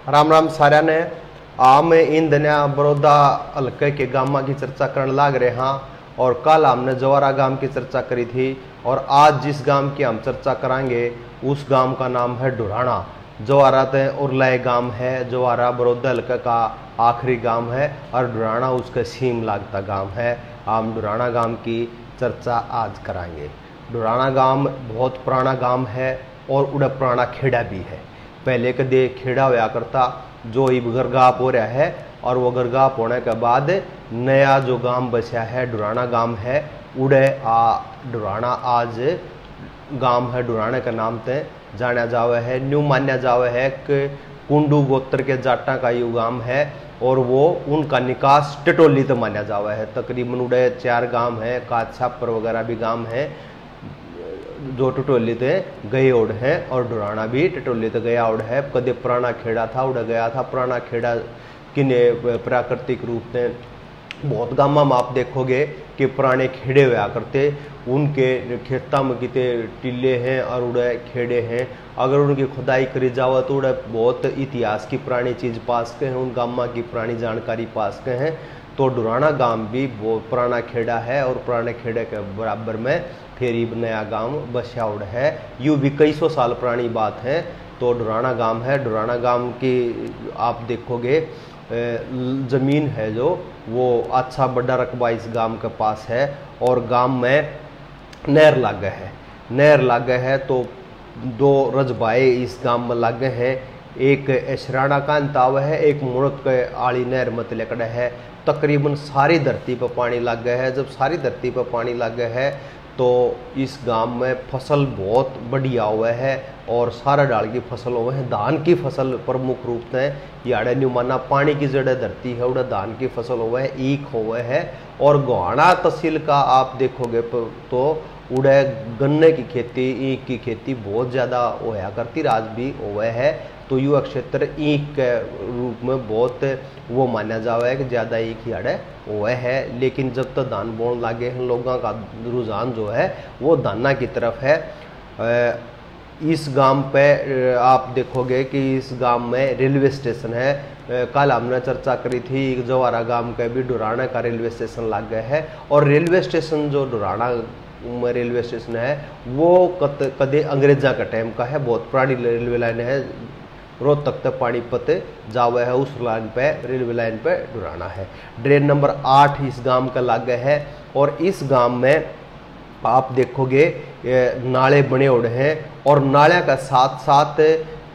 राम राम सारा ने। आम इन दनिया बड़ौदा हल्के के गामा की चर्चा करने लाग रहे हाँ। और कल हमने जवारा गांव की चर्चा करी थी और आज जिस गांव की हम चर्चा करांगे उस गांव का नाम है ढुराना। जवारा ते उरलाए गांव है, जवारा बड़ौदा हल्के का आखिरी गांव है और ढुराना उसका सीम लागता गांव है। हम ढुराना गांव की चर्चा आज करांगे। ढुराना गांव बहुत पुराना गांव है और उड़ा पुराना खेड़ा भी है। पहले कदे खेड़ा होया करता जो अब गरगाप हो रहा है और वो गरगाप होने के बाद नया जो गांव बसा है ढुराना गांव है। उड़े ढुराना आज गांव है, ढुराने का नाम ते जाना जावे है। न्यू मान्या जावे है कि कुंडू गोत्र के जाटा का ये गांव है और वो उनका निकास टिटोली तो माना जावा है। तकरीबन उड़े 4 गांव है, काछापर वगैरह भी गांव है जो टिटोली ते गए उड़ है और ढुराना भी टिटोली ते गया उड़ है। कदे पुराना खेड़ा था उड़ गया था। पुराना खेड़ा किने प्राकृतिक रूप से बहुत गामा में आप देखोगे कि पुराने खेड़े हुआ करते, उनके खेता में कितने टीले हैं और उड़े खेड़े हैं। अगर उनकी खुदाई करी जाओ तो उड़े बहुत इतिहास की पुरानी चीज़ पास के हैं, उन गामा की पुरानी जानकारी पास के हैं। तो ढुराना गांव भी बहुत पुराना खेड़ा है और पुराने खेड़े के बराबर में फिर नया गांव बस्याउड़ है। यूँ भी कई सौ साल पुरानी बात है। तो ढुराना गांव है। ढुराना गांव की आप देखोगे ज़मीन है जो वो अच्छा बड़ा रकबा इस गांव के पास है और गांव में नहर लागे है। नहर लागे है तो 2 रजबाए इस गांव में लागे हैं। एक एशराना का अंताव है, एक मुड़क के आली नहर मत लेकड़े है। तकरीबन सारी धरती पर पानी लग गया है। जब सारी धरती पर पानी लग गया है तो इस गांव में फसल बहुत बढ़िया हुआ है और सारा डाल की फसल हुआ है। धान की फसल प्रमुख रूप से याड़े न्यूमाना पानी की जड़े धरती है उड़ा धान की फसल हुआ है, ईख हुआ है। और गोहाना तहसील का आप देखोगे तो उड़े गन्ने की खेती, ईख की खेती बहुत ज़्यादा होया करती, आज भी हुआ है। तो युवा क्षेत्र ईख के रूप में बहुत वो माना जावा है कि ज़्यादा ईख याड़े हुआ है। लेकिन जब तक धान बोन लागे हैं लोगों का रुझान जो है वो धाना की तरफ है। इस गांव पे आप देखोगे कि इस गांव में रेलवे स्टेशन है। कल हमने चर्चा करी थी जवारा गांव का भी ढुराना का रेलवे स्टेशन लग गया है। और रेलवे स्टेशन जो ढुराना रेलवे स्टेशन है वो कदे अंग्रेजा का टाइम का है, बहुत पुरानी रेलवे लाइन है। रोहतक तक पानीपत जावे है उस लाइन पे, रेलवे लाइन पे ढुराना है। ट्रेन नंबर 8 इस गांव का लागे है। और इस गांव में आप देखोगे नाले बने उड़े हैं और नाले का साथ साथ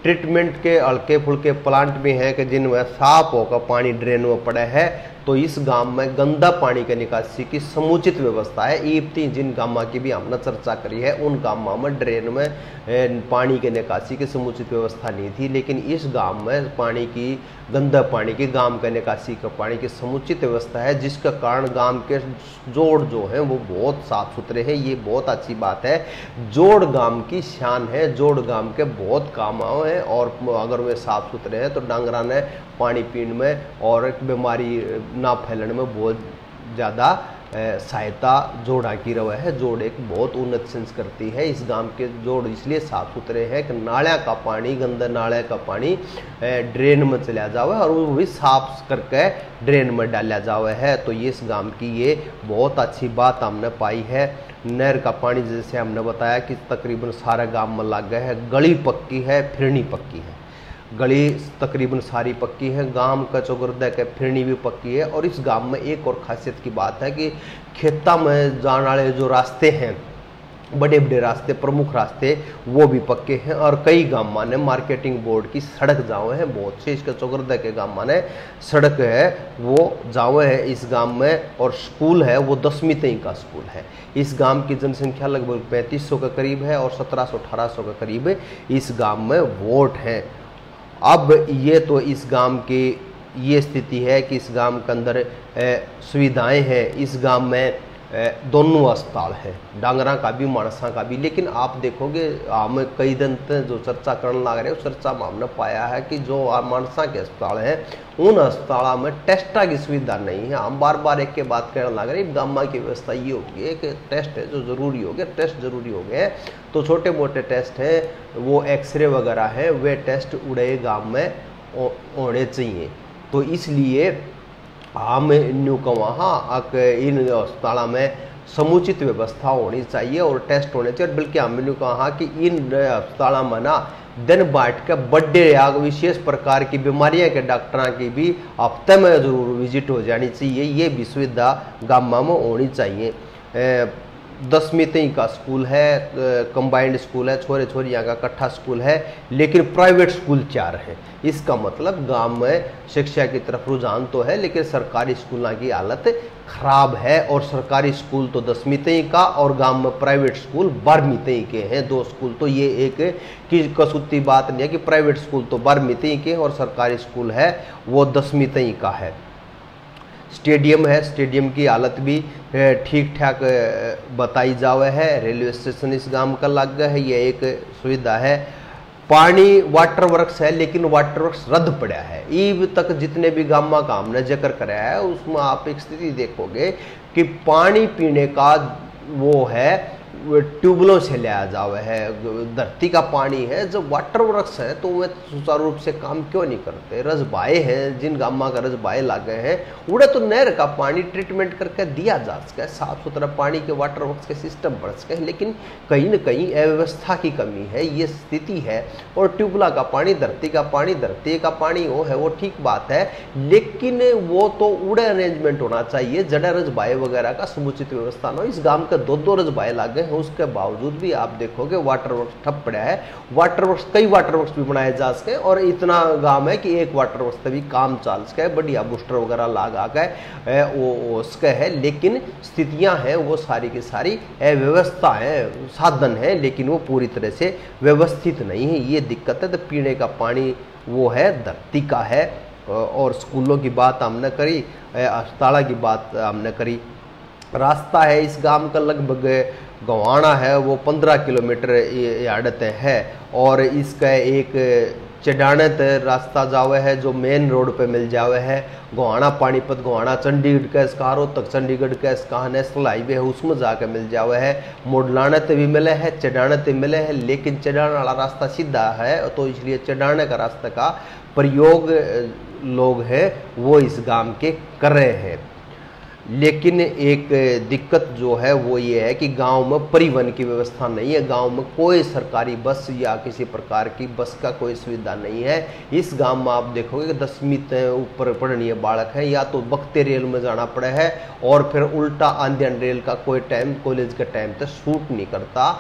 ट्रीटमेंट के हल्के फुल्के प्लांट भी हैं कि जिनमें साफ होकर पानी ड्रेन में पड़ा है। तो इस गांव में गंदा पानी के निकासी की समुचित व्यवस्था है। ईपती जिन गांव की भी हमने चर्चा करी है उन गांवों में ड्रेन में पानी के निकासी की समुचित व्यवस्था नहीं थी, लेकिन इस गांव में पानी की गंदा पानी की गांव के निकासी का पानी की समुचित व्यवस्था है, जिसका कारण गांव के जोड़ जो हैं वो बहुत साफ सुथरे हैं। ये बहुत अच्छी बात है। जोड़ गांव की शान है, जोड़ गांव के बहुत काम आए हैं और अगर वे साफ सुथरे हैं तो डांगरा ने पानी पीने में और बीमारी ना फैलने में बहुत ज़्यादा सहायता जोड़ा की रवा है। जोड़ एक बहुत उन्नत संस्कृति है। इस गांव के जोड़ इसलिए साफ सुथरे हैं कि नाले का पानी, गंदा नाले का पानी ड्रेन में चला जावे और वो भी साफ करके ड्रेन में डाला जावे है। तो ये इस गांव की ये बहुत अच्छी बात हमने पाई है। नहर का पानी जैसे हमने बताया कि तकरीबन सारे गांव में लग गए है। गली पक्की है, फिरनी पक्की है। गली तकरीबन सारी पक्की है, गांव का चौगरदा के फिरनी भी पक्की है। और इस गांव में एक और खासियत की बात है कि खेता में जाने वाले जो रास्ते हैं, बड़े बड़े रास्ते, प्रमुख रास्ते, वो भी पक्के हैं। और कई गांव माने मार्केटिंग बोर्ड की सड़क जावे हैं, बहुत से इसके चौगरदा के गांव माने सड़क है वो जावे है इस गांव में। और स्कूल है वो 10वीं तक का स्कूल है। इस गांव की जनसंख्या लगभग 3500 के करीब है और 1700-1800 के करीब इस गांव में वोट हैं। अब ये तो इस गांव की ये स्थिति है कि इस गांव के अंदर सुविधाएं हैं। इस गांव में दोनों अस्पताल हैं, डांगरा का भी मानसा का भी। लेकिन आप देखोगे हम कई दिन तक जो चर्चा करने लग रहे हैं उस चर्चा में हमने पाया है कि जो मानसा के अस्पताल हैं उन अस्पतालों में टेस्टा की सुविधा नहीं है। हम बार बार एक के बात करने लग रहे हैं। गामा की व्यवस्था ये होगी है कि टेस्ट है जो ज़रूरी हो गया, टेस्ट ज़रूरी हो गए हैं। तो छोटे मोटे टेस्ट हैं वो एक्सरे वगैरह है, वे टेस्ट उड़े गाँव में होने चाहिए। तो इसलिए हम न्यू का वहाँ इन अस्पतालों में समुचित व्यवस्था होनी चाहिए और टेस्ट होने चाहिए। बल्कि हमने कहा कि इन अस्पतालों में ना दिन बांट के बड़े या विशेष प्रकार की बीमारियां के डॉक्टरों की भी हफ्ते में जरूर विजिट हो जानी चाहिए। ये भी सुविधा गाँव में होनी चाहिए। 10वीं तक का स्कूल है, कंबाइंड स्कूल है, छोरे छोरियाँ का इकट्ठा स्कूल है, लेकिन प्राइवेट स्कूल 4 है। इसका मतलब गांव में शिक्षा की तरफ रुझान तो है, लेकिन सरकारी स्कूलों की हालत खराब है। और सरकारी स्कूल तो 10वीं तक का और गांव में प्राइवेट स्कूल 12वीं तक के हैं, 2 स्कूल। तो ये एक की कसूती बात नहीं है कि प्राइवेट स्कूल तो 12वीं तक के और सरकारी स्कूल है वो 10वीं तक का है। स्टेडियम है, स्टेडियम की हालत भी ठीक ठाक बताई जावे है। रेलवे स्टेशन इस गांव का लग है, ये एक सुविधा है। पानी वाटर वर्क्स है, लेकिन वाटर वर्क्स रद्द पड़ा है। ईब तक जितने भी गांव का हमने जिक्र कराया है उसमें आप एक स्थिति देखोगे कि पानी पीने का वो है ट्यूबवेलों से लिया जावे है, धरती का पानी है। जब वाटर वर्क्स है तो वे सुचारू रूप से काम क्यों नहीं करते? रजबाए हैं, जिन गामा का रजबाए लागे हैं उड़े तो नहर का पानी ट्रीटमेंट करके दिया जा सके, साफ सुथरा पानी के वाटर वर्क्स के सिस्टम बढ़ सके। लेकिन कहीं न कहीं अव्यवस्था की कमी है, ये स्थिति है। और ट्यूबवेल का पानी, धरती का पानी वो है, वो ठीक बात है, लेकिन वो तो उड़े अरेंजमेंट होना चाहिए। जड़ा रजबाए वगैरह का समुचित व्यवस्था न हो। इस गांव के 2-2 रजबाए लागे, उसके बावजूद भी आप देखोगे वाटर वर्क्स ठप पड़ा है। वाटर वर्क्स, कई वाटर वर्क्स भी बनाए जा सके और इतना गांव है कि एक वाटर वर्क्स तभी काम चल सके, बढ़िया बूस्टर वगैरह लगा के वो उसके है। लेकिन स्थितियां हैं वो सारी की सारी अव्यवस्था है, साधन है, लेकिन वो पूरी तरह से व्यवस्थित नहीं है। ये दिक्कत है। तो पीने का पानी वो है धरती का है। और स्कूलों की बात हमने करी, अस्पताल की बात हमने करी। रास्ता है इस गांव का लगभग गवाना है वो 15 किलोमीटर आड़त है। और इसका एक चढ़ानत रास्ता जावे है जो मेन रोड पे मिल जावे है। गोहाना पानीपत, गोहाना चंडीगढ़ का इसका रोहतक चंडीगढ़ का इसका नेशनल हाईवे है, उसमें जाके मिल जावे है। मोडलानत भी मिले है, चढ़ानत भी मिले है, लेकिन चढ़ाने वाला रास्ता सीधा है, तो इसलिए चढ़ाने का रास्ते का प्रयोग लोग हैं वो इस गांव के कर रहे हैं। लेकिन एक दिक्कत जो है वो ये है कि गांव में परिवहन की व्यवस्था नहीं है। गांव में कोई सरकारी बस या किसी प्रकार की बस का कोई सुविधा नहीं है। इस गांव में आप देखोगे कि 10वीं तक ऊपर पढ़नीय बालक है, या तो बख्ते रेल में जाना पड़ा है और फिर उल्टा आंधियन रेल का कोई टाइम कॉलेज के टाइम तक शूट नहीं करता।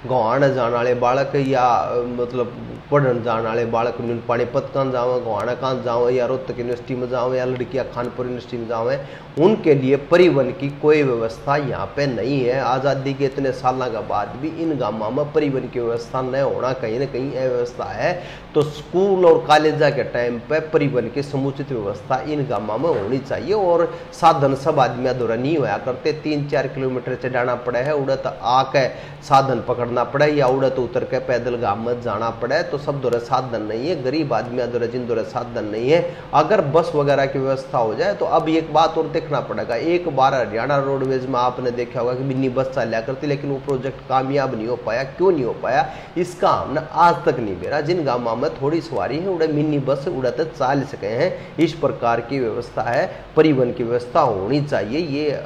गोहाना जाने वाले बालक या मतलब पढ़ने जाने वाले बालक पानीपत कहाँ जाओ, गोहाना कहाँ जाओ, या रोहतक यूनिवर्सिटी में जाओ, या लड़कियाँ खानपुर यूनिवर्सिटी में जाओ, उनके लिए परिवहन की कोई व्यवस्था यहाँ पे नहीं है। आज़ादी के इतने साल के बाद भी इन गाँवों में परिवहन की व्यवस्था न होना कहीं ना कहीं अव्यवस्था है। तो स्कूल और कॉलेजा के टाइम पे परिवहन की समुचित व्यवस्था इन गाँवों में होनी चाहिए। और साधन सब आदमियों द्वारा नहीं होया करते। 3-4 किलोमीटर चढ़ाना पड़ा है, उड़त आके साधन पकड़ना पड़े, या उड़त उतर के पैदल गाँव में जाना पड़े, तो सब द्वारा साधन नहीं है। गरीब आदमियों द्वारा जिन द्वारा साधन नहीं है, अगर बस वगैरह की व्यवस्था हो जाए तो अब एक बात और देखना पड़ेगा। एक बार हरियाणा रोडवेज में आपने देखा होगा कि मिनी बस चला करती, लेकिन वो प्रोजेक्ट कामयाब नहीं हो पाया। क्यों नहीं हो पाया इसका हमने आज तक नहीं बेरा। जिन गाँवों में थोड़ी सवारी है उड़े मिनी बस उड़ाते चाल सके हैं। इस प्रकार की व्यवस्था है, परिवहन की व्यवस्था होनी चाहिए। ये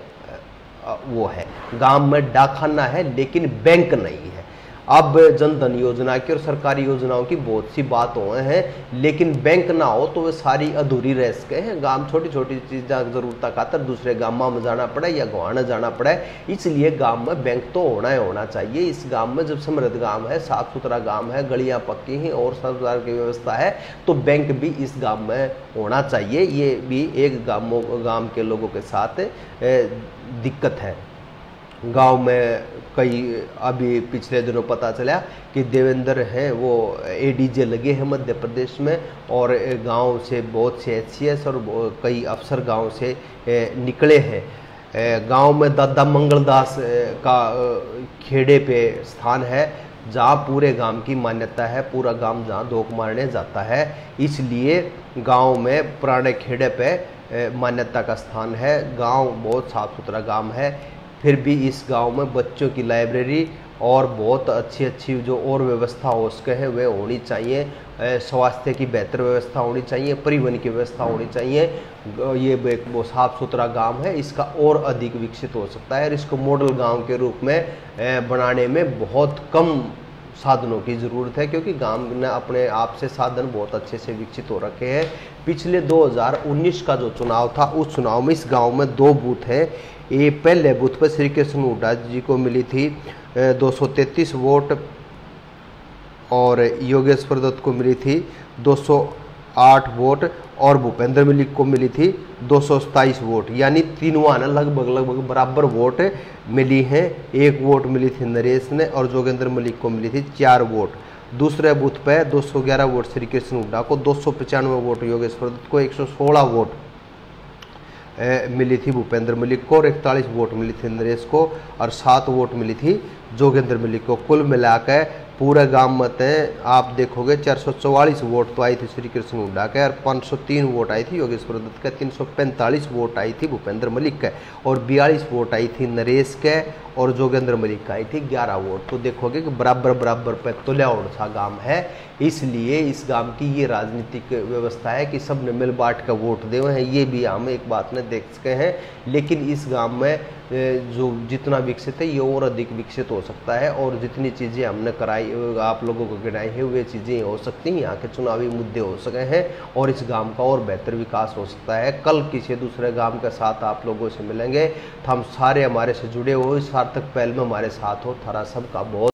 वो है। गांव में डाकखाना है लेकिन बैंक नहीं है। अब जनधन योजना की और सरकारी योजनाओं की बहुत सी बात हुए हैं, लेकिन बैंक ना हो तो वे सारी अधूरी रह सके हैं। गांव छोटी छोटी चीज़ें जरूरत खातर दूसरे गाँव में जाना पड़े या गोहाना जाना पड़े, इसलिए गांव में बैंक तो होना चाहिए। इस गांव में जब समृद्ध गांव है, साफ सुथरा गांव है, गलियां पक्की हैं और सब प्रकार की व्यवस्था है, तो बैंक भी इस गांव में होना चाहिए। ये भी एक गांव के लोगों के साथ दिक्कत है। गांव में कई अभी पिछले दिनों पता चला कि देवेंद्र हैं वो एडीजे लगे हैं मध्य प्रदेश में, और गांव से बहुत से एचसीएस और कई अफसर गांव से निकले हैं। गांव में दादा मंगलदास का खेड़े पे स्थान है जहाँ पूरे गांव की मान्यता है, पूरा गांव जहाँ धोख मारने जाता है, इसलिए गांव में पुराने खेड़े पे मान्यता का स्थान है। गांव बहुत साफ सुथरा गांव है, फिर भी इस गांव में बच्चों की लाइब्रेरी और बहुत अच्छी अच्छी जो और व्यवस्था हो सके है वे होनी चाहिए। स्वास्थ्य की बेहतर व्यवस्था होनी चाहिए, परिवहन की व्यवस्था होनी चाहिए। ये एक वो साफ सुथरा गांव है, इसका और अधिक विकसित हो सकता है और इसको मॉडल गांव के रूप में बनाने में बहुत कम साधनों की ज़रूरत है, क्योंकि गांव ने अपने आप से साधन बहुत अच्छे से विकसित हो रखे हैं। पिछले 2019 का जो चुनाव था, उस चुनाव में इस गांव में 2 बूथ हैं। ये पहले बूथ पर श्री कृष्ण हुड्डा जी को मिली थी 233 वोट और योगेश्वर दत्त को मिली थी 208 वोट और भूपेंद्र मलिक को मिली थी 227 वोट, यानी तीनों ने लगभग बराबर वोट मिली हैं। 1 वोट मिली थी नरेश ने और जोगेंद्र मलिक को मिली थी 4 वोट। दूसरे बूथ पे 211 वोट श्री कृष्ण हुड्डा को, 295 वोट योगेश्वर दत्त को, 116 वोट मिली थी भूपेंद्र मलिक को और 41 वोट मिली थी नरेश को और 7 वोट मिली थी जोगेंद्र मलिक को। कुल मिलाकर पूरे गांव में आप देखोगे 444 वोट तो आई थी श्री कृष्ण हुड्डा के और 503 वोट आई थी योगेश्वर दत्त के, 345 वोट आई थी भूपेंद्र मलिक के और 42 वोट आई थी नरेश के और जोगेंद्र मलिक का आई थी 11 वोट। तो देखोगे कि बराबर पे तुल्या सा गांव है, इसलिए इस गांव की ये राजनीतिक व्यवस्था है कि सब ने मिल बांट कर वोट दे हैं। ये भी हम एक बात ने देख सके हैं, लेकिन इस गांव में जो जितना विकसित है ये और अधिक विकसित हो सकता है और जितनी चीज़ें हमने कराई आप लोगों को गिनाई है वे चीज़ें हो सकती हैं, यहाँ के चुनावी मुद्दे हो सके हैं और इस गांव का और बेहतर विकास हो सकता है। कल किसी दूसरे गांव के साथ आप लोगों से मिलेंगे, तो हम सारे हमारे से जुड़े हुए सार्थक पहल में हमारे साथ हो। थारा सबका बहुत